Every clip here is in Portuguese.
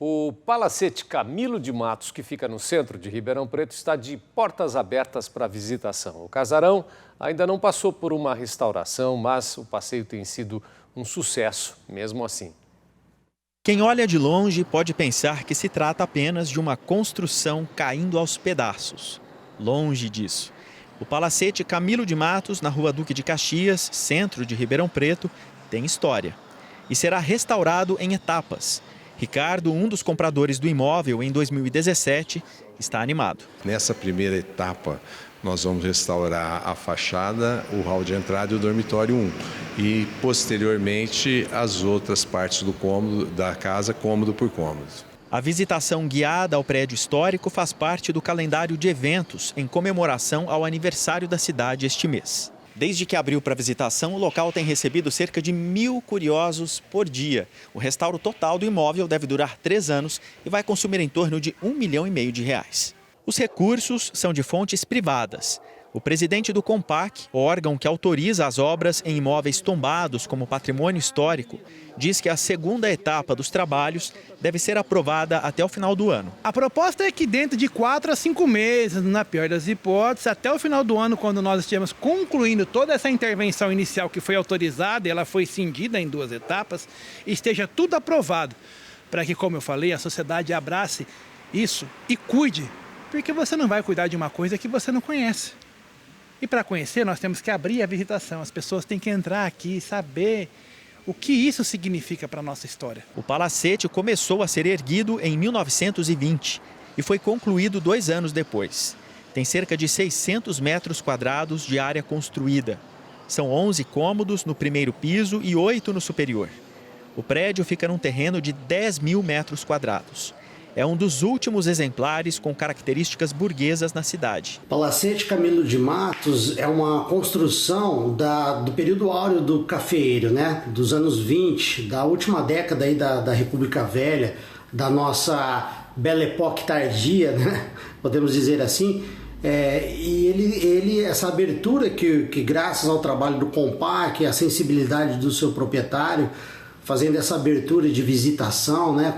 O Palacete Camilo de Matos, que fica no centro de Ribeirão Preto, está de portas abertas para visitação. O casarão ainda não passou por uma restauração, mas o passeio tem sido um sucesso, mesmo assim. Quem olha de longe pode pensar que se trata apenas de uma construção caindo aos pedaços. Longe disso. O Palacete Camilo de Matos, na Rua Duque de Caxias, centro de Ribeirão Preto, tem história. E será restaurado em etapas. Ricardo, um dos compradores do imóvel em 2017, está animado. Nessa primeira etapa, nós vamos restaurar a fachada, o hall de entrada e o dormitório 1. E, posteriormente, as outras partes do cômodo da casa, cômodo por cômodo. A visitação guiada ao prédio histórico faz parte do calendário de eventos em comemoração ao aniversário da cidade este mês. Desde que abriu para visitação, o local tem recebido cerca de 1.000 curiosos por dia. O restauro total do imóvel deve durar 3 anos e vai consumir em torno de R$1,5 milhão de reais. Os recursos são de fontes privadas. O presidente do CONPAC, órgão que autoriza as obras em imóveis tombados como patrimônio histórico, diz que a segunda etapa dos trabalhos deve ser aprovada até o final do ano. A proposta é que dentro de 4 a 5 meses, na pior das hipóteses, até o final do ano, quando nós estivermos concluindo toda essa intervenção inicial que foi autorizada, e ela foi cindida em 2 etapas, esteja tudo aprovado, para que, como eu falei, a sociedade abrace isso e cuide, porque você não vai cuidar de uma coisa que você não conhece. E para conhecer, nós temos que abrir a visitação. As pessoas têm que entrar aqui e saber o que isso significa para a nossa história. O palacete começou a ser erguido em 1920 e foi concluído 2 anos depois. Tem cerca de 600 metros quadrados de área construída. São 11 cômodos no primeiro piso e 8 no superior. O prédio fica num terreno de 10.000 metros quadrados. É um dos últimos exemplares com características burguesas na cidade. Palacete Camilo de Matos é uma construção do período áureo do cafeeiro, né? Dos anos 20, da última década aí da República Velha, da nossa Belle Époque tardia, né? Podemos dizer assim. E essa abertura que graças ao trabalho do CONPAC, a sensibilidade do seu proprietário, fazendo essa abertura de visitação, né?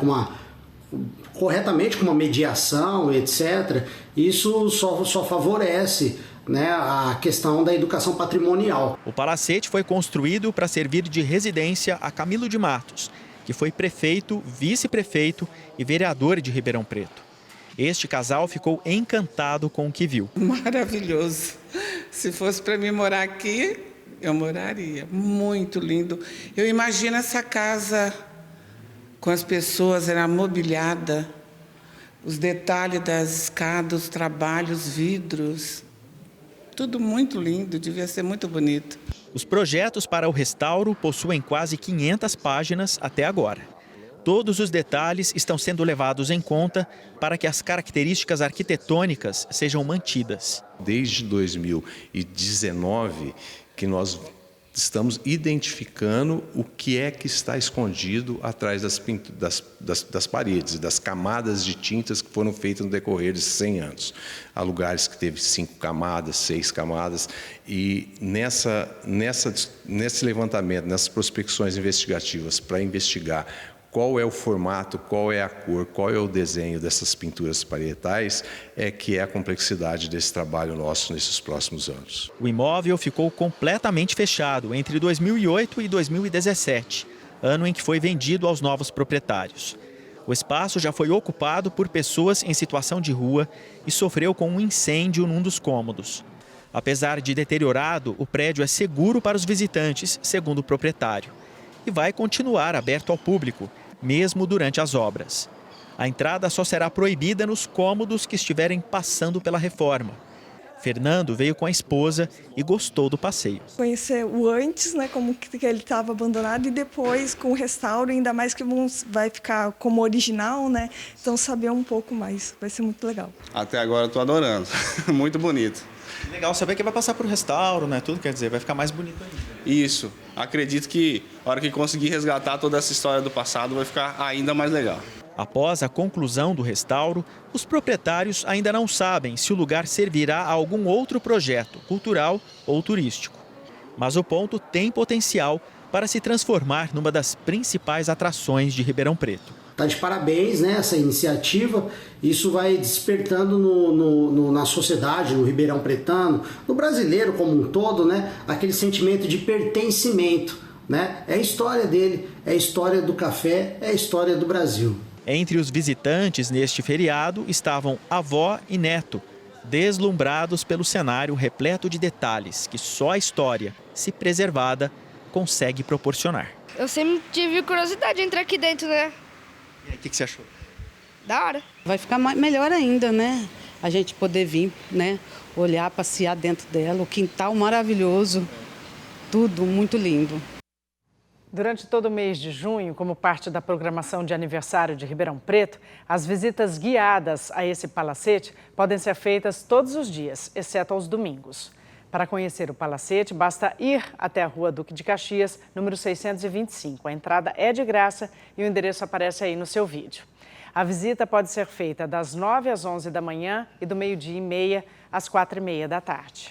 Corretamente, com uma mediação, etc., isso só favorece, né, a questão da educação patrimonial. O palacete foi construído para servir de residência a Camilo de Matos, que foi prefeito, vice-prefeito e vereador de Ribeirão Preto. Este casal ficou encantado com o que viu. Maravilhoso. Se fosse para mim morar aqui, eu moraria. Muito lindo. Eu imagino essa casa com as pessoas, era mobiliada, os detalhes das escadas, os trabalhos, vidros, tudo muito lindo, devia ser muito bonito. Os projetos para o restauro possuem quase 500 páginas até agora. Todos os detalhes estão sendo levados em conta para que as características arquitetônicas sejam mantidas. Desde 2019 que nós estamos identificando o que é que está escondido atrás das paredes, das camadas de tintas que foram feitas no decorrer de 100 anos. Há lugares que teve 5 camadas, 6 camadas, e nesse levantamento, nessas prospecções investigativas para investigar qual é o formato, qual é a cor, qual é o desenho dessas pinturas parietais, que é a complexidade desse trabalho nosso nesses próximos anos. O imóvel ficou completamente fechado entre 2008 e 2017, ano em que foi vendido aos novos proprietários. O espaço já foi ocupado por pessoas em situação de rua e sofreu com um incêndio num dos cômodos. Apesar de deteriorado, o prédio é seguro para os visitantes, segundo o proprietário, e vai continuar aberto ao público, mesmo durante as obras. A entrada só será proibida nos cômodos que estiverem passando pela reforma. Fernando veio com a esposa e gostou do passeio. Conhecer o antes, né, como que ele estava abandonado, e depois com o restauro, ainda mais que vai ficar como original, né? Então saber um pouco mais, vai ser muito legal. Até agora eu estou adorando, muito bonito. Legal saber que vai passar por restauro, né? Tudo, quer dizer, vai ficar mais bonito ainda. Isso. Acredito que a hora que conseguir resgatar toda essa história do passado vai ficar ainda mais legal. Após a conclusão do restauro, os proprietários ainda não sabem se o lugar servirá a algum outro projeto, cultural ou turístico. Mas o ponto tem potencial para se transformar numa das principais atrações de Ribeirão Preto. Tá de parabéns, né, essa iniciativa. Isso vai despertando na sociedade, no ribeirão pretano, no brasileiro como um todo, né, aquele sentimento de pertencimento, né? É a história dele, é a história do café, é a história do Brasil. Entre os visitantes neste feriado estavam avó e neto, deslumbrados pelo cenário repleto de detalhes que só a história, se preservada, consegue proporcionar. Eu sempre tive curiosidade de entrar aqui dentro, né? E aí, o que você achou? Da hora. Vai ficar melhor ainda, né? A gente poder vir, né? Olhar, passear dentro dela, o quintal maravilhoso, tudo muito lindo. Durante todo o mês de junho, como parte da programação de aniversário de Ribeirão Preto, as visitas guiadas a esse palacete podem ser feitas todos os dias, exceto aos domingos. Para conhecer o palacete, basta ir até a Rua Duque de Caxias, número 625. A entrada é de graça e o endereço aparece aí no seu vídeo. A visita pode ser feita das 9 às 11 da manhã e do meio-dia e meia às 4h30 da tarde.